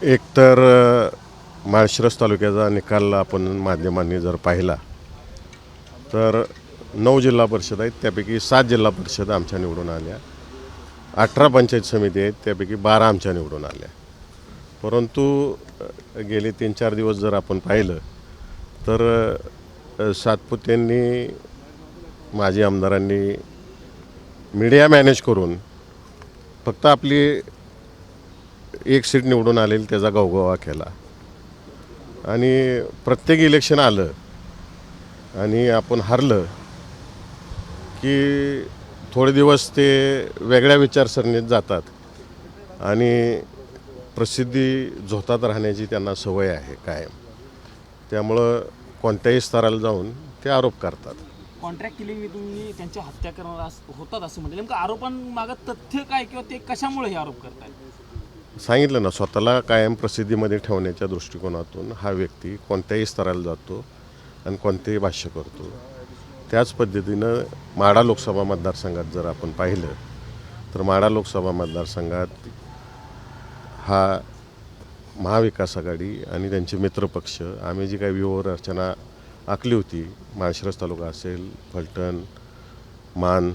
एकतर माळशिरस तालुक्याचा निकाल आपण माध्यमांनी जर पाहिला तर 9 जिल्हा परिषद आहेत, त्यापैकी 7 जिल्हा परिषद आमच्या निवडून आल्या. 18 पंचायत समिती आहेत, त्यापैकी 12 आमच्या निवडून आल्या. परंतु गेले 3-4 दिवस जर आपण पाहिलं तर सातपुतेंनी, माजी आमदारांनी मीडिया मॅनेज करून फक्त आपली एक सीट निवडून आलेली त्याचा गवगवा केला. आणि प्रत्येक इलेक्शन आलं आणि आपण हारलं की थोडे दिवस ते वेगळ्या विचारसरणीत जातात आणि प्रसिद्धी झोतात राहण्याची त्यांना सवय आहे कायम. त्यामुळं कोणत्याही स्तराला जाऊन ते आरोप करतात. कॉन्ट्रॅक्ट किलिंग तुम्ही त्यांची हत्या करणार होतात असं म्हणजे नेमकं आरोपांमागं तथ्य काय किंवा ते कशामुळे हे आरोप करताय? सांगितलं ना, स्वतःला कायम प्रसिद्धीमध्ये ठेवण्याच्या दृष्टिकोनातून हा व्यक्ती कोणत्याही स्तराला जातो आणि कोणतेही भाष्य करतो. त्याच पद्धतीनं माढा लोकसभा मतदारसंघात जर आपण पाहिलं तर माढा लोकसभा मतदारसंघात हा महाविकास आघाडी आणि त्यांचे मित्रपक्ष आम्ही जी काही व्यूहरचना आखली होती, माळशिरस तालुका असेल, फलटण, मान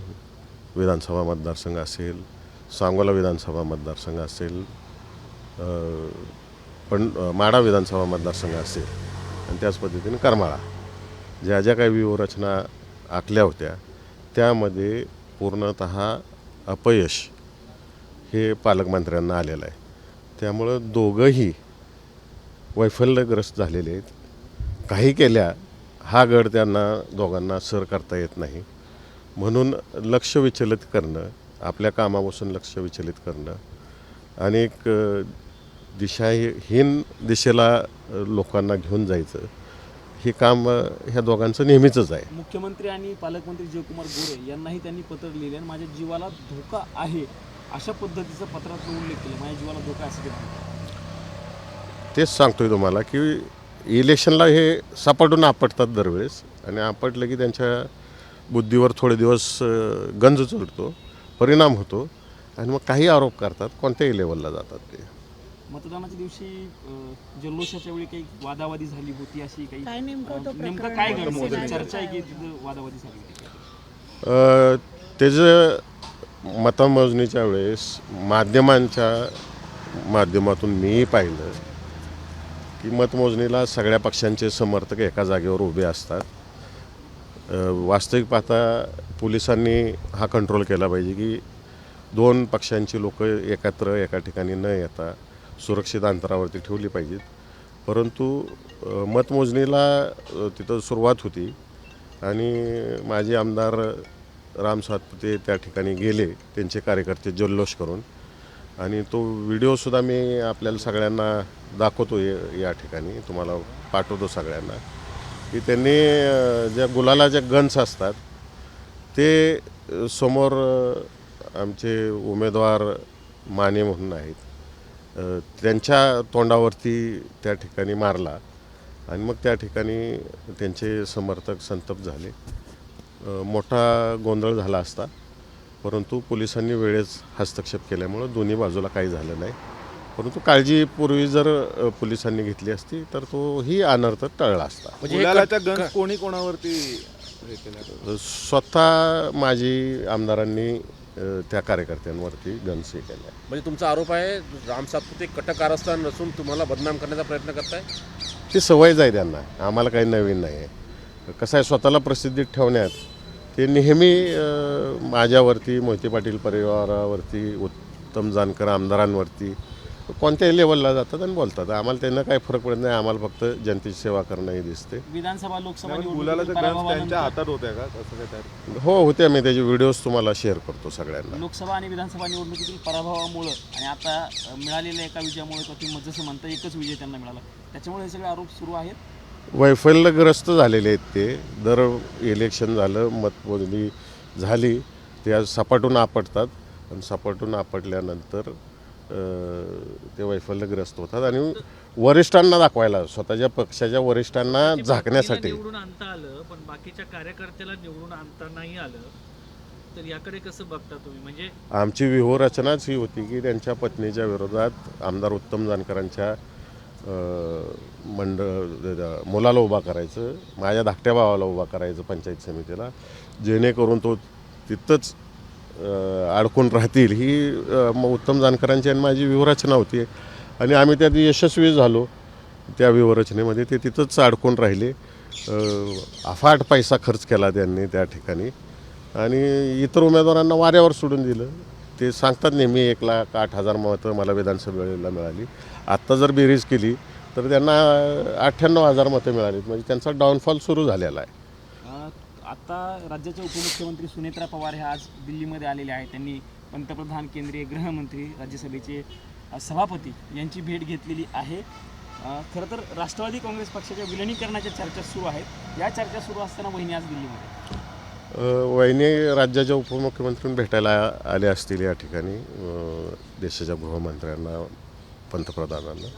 विधानसभा मतदारसंघ असेल, सांगोला विधानसभा मतदारसंघ असेल, पण माढा विधानसभा मतदारसंघ असेल आणि त्याच पद्धतीने करमाळा, ज्या ज्या काही व्यूहरचना आखल्या होत्या त्यामध्ये पूर्णतः अपयश हे पालकमंत्र्यांना आलेलं आहे. त्यामुळं दोघंही वैफल्यग्रस्त झालेले आहेत. काही केल्या हा गड त्यांना दोघांना सर करता येत नाही. म्हणून लक्ष विचलित करणं, आपल्या कामापासून लक्ष विचलित करणं आणि एक दिशाहीन दिशेला लोकांना घेऊन जायचं, हे काम ह्या दोघांचं नेहमीचंच आहे. मुख्यमंत्री आणि पालकमंत्री जयकुमार गोरे यांनाही त्यांनी पत्र लिहिले आणि माझ्या जीवाला धोका आहे अशा पद्धतीचं पत्रात उल्लेख केला. माझ्या जीवाला धोका असं केलं. तेच सांगतोय तुम्हाला की इलेक्शनला हे सपाटून आपटतात दरवेळेस आणि आपटलं की त्यांच्या बुद्धीवर थोडे दिवस गंज चढतो, परिणाम होतो आणि मग काही आरोप करतात, कोणत्याही लेवलला जातात ते. मतदानाच्या दिवशी जल्लोषाच्या वेळी काही वादावादी झाली होती अशी काही नेमकं काय घडलं? चर्चा आहे की तिथं वादावादी झाली होती? त्याचं मतमोजणीच्या वेळेस माध्यमांच्या माध्यमातून मीही पाहिलं की मतमोजणीला सगळ्या पक्षांचे समर्थक एका जागेवर उभे असतात. वास्तविक पाहता पोलिसांनी हा कंट्रोल केला पाहिजे की 2 पक्षांची लोक एकत्र एका ठिकाणी न येता सुरक्षित अंतरावरती ठेवली पाहिजेत. परंतु मतमोजणीला तिथं सुरुवात होती आणि माजी आमदार राम सातपुते त्या ठिकाणी गेले, त्यांचे कार्यकर्ते जल्लोष करून, आणि तो व्हिडिओसुद्धा मी आपल्याला सगळ्यांना दाखवतो, या ठिकाणी तुम्हाला पाठवतो सगळ्यांना, की त्यांनी ज्या गुलाला गन्स असतात ते समोर आमचे उमेदवार माने म्हणून आहेत त्यांच्या तोंडावरती त्या ठिकाणी मारला आणि मग त्या ठिकाणी त्यांचे समर्थक संतप्त झाले. मोठा गोंधळ झाला असता, परंतु पोलिसांनी वेळेस हस्तक्षेप केल्यामुळं दोन्ही बाजूला काही झालं नाही. परंतु काळजीपूर्वी जर पोलिसांनी घेतली असती तर तोही अनर्थ टळला असता. म्हणजे कोणी कोणावरती स्वतः माजी आमदारांनी त्या कार्यकर्त्यांवरती गन्स हे केला. म्हणजे तुमचा आरोप आहे राम सातपुते कट कारस्थान नसून तुम्हाला बदनाम करण्याचा प्रयत्न करताय? ती सवयच आहे त्यांना, आम्हाला काही नवीन नाही आहे. कसं आहे, स्वतःला प्रसिद्धीत ठेवण्यात ते नेहमी माझ्यावरती, मोहिते पाटील परिवारावरती, उत्तम जानकर आमदारांवरती कोणत्याही लेवलला जातात आणि बोलतात. आम्हाला त्यांना काही फरक पडत नाही. आम्हाला फक्त जनतेची सेवा करणं हे दिसते. विधानसभा लोकसभा त्यांच्या हातात होत्या का असं काय? हो, होत्या. मी त्याचे व्हिडिओज तुम्हाला शेअर करतो सगळ्यांना. लोकसभा आणि विधानसभा निवडणुकीतील पराभवामुळे आणि आता मिळालेल्या एका विजयामुळे तुम्ही जसं म्हणता एकच विजय त्यांना मिळाला, त्याच्यामुळे हे सगळे आरोप सुरू आहेत. वैफल्यग्रस्त झालेले आहेत ते. दर इलेक्शन झालं, मतमोजणी झाली, ते सपाटून आपटतात आणि सपाटून आपटल्यानंतर ते वैफल्यग्रस्त होतात आणि वरिष्ठांना दाखवायला, स्वतःच्या पक्षाच्या वरिष्ठांना झाकण्यासाठी. निवडून आणता आलं पण बाकीच्या कार्यकर्त्याला निवडून आणता नाही आलं, तर याकडे कसं बघता तुम्ही? म्हणजे आमची व्यूहरचनाच ही होती की त्यांच्या पत्नीच्या विरोधात आमदार उत्तम जानकरांच्या मुलाला उभा करायचं, माझ्या धाकट्या भावाला उभा करायचं पंचायत समितीला, जेणेकरून तो तिथंच अडकून राहतील ही उत्तम जानकरांची आणि माझी व्यूहरचना होती. आणि आम्ही त्यात यशस्वी झालो. त्या व्यूहरचनेमध्ये ते तिथंच अडकून राहिले. अफाट पैसा खर्च केला त्यांनी त्या ठिकाणी आणि इतर उमेदवारांना वाऱ्यावर सोडून दिलं. ते सांगतात नेहमी 1,08,000 मतं मला विधानसभेला मिळाली. आत्ता जर बेरीज केली तर त्यांना 98,000 मतं मिळालीत. म्हणजे त्यांचा डाऊनफॉल सुरू झालेला आहे. आता राज्याचे उपमुख्यमंत्री सुनेत्रा पवार हे आज दिल्लीमध्ये आलेले आहेत. त्यांनी पंतप्रधान, केंद्रीय गृहमंत्री, राज्यसभेचे सभापती यांची भेट घेतलेली आहे. खरं तर राष्ट्रवादी काँग्रेस पक्षाच्या विलिनीकरणाच्या चर्चा सुरू आहेत. या चर्चा सुरू असताना वहिनी आज दिल्लीमध्ये वहिनी राज्याच्या उपमुख्यमंत्र्यांना भेटायला आले असतील या ठिकाणी, देशाच्या गृहमंत्र्यांना, पंतप्रधानांना.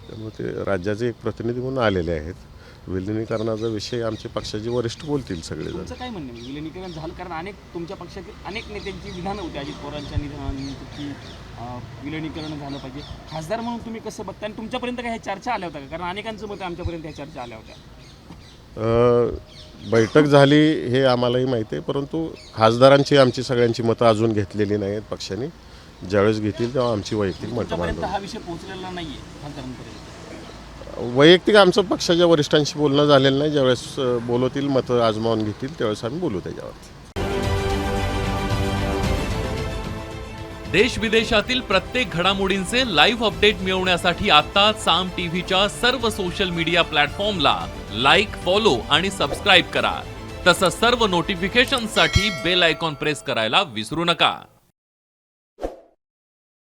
त्यामुळे ते राज्याचे एक प्रतिनिधी म्हणून आलेले आहेत. विलिनीकरणाचा विषय आमचे पक्षाचे वरिष्ठ बोलतील सगळेजण. तुमचं काय म्हणणं आहे? विलिनीकरण झालं, कारण तुमच्या पक्षातील अनेक नेत्यांची विधानं होती अजित पवारांच्या निधनानंतर की विलिनीकरण झालं पाहिजे. खासदार म्हणून तुम्ही कसं बघता आणि तुमच्यापर्यंत काय ह्या चर्चा आल्या होत्या का? कारण अनेकांचं मत आमच्यापर्यंत ह्या चर्चा आल्या होत्या. बैठक झाली हे आम्हालाही माहिती आहे, परंतु खासदारांची आमची सगळ्यांची मतं अजून घेतलेली नाही आहेत पक्षाने. ज्यावेळेस घेतील तेव्हा आमची वैयक्तिक मतं तुमच्यापर्यंत मांडू. हा विषय पोहोचलेला नाही आहे खासदारांपर्यंत? वैयक्तिक आमचं पक्षाच्या वरिष्ठांशी बोलणं झालेलं नाही. ज्यावेळेस बोलवतील, मतं आजमावून घेतील, त्यावेळेस आम्ही बोलू त्याच्यावर. देश विदेशातील प्रत्येक घडामोडींचे लाईव्ह अपडेट मिळवण्यासाठी आता साम टीव्हीच्या सर्व सोशल मीडिया प्लॅटफॉर्मला लाईक, फॉलो आणि सबस्क्राईब करा. तसंच सर्व नोटिफिकेशनसाठी बेल आयकॉन प्रेस करायला विसरू नका.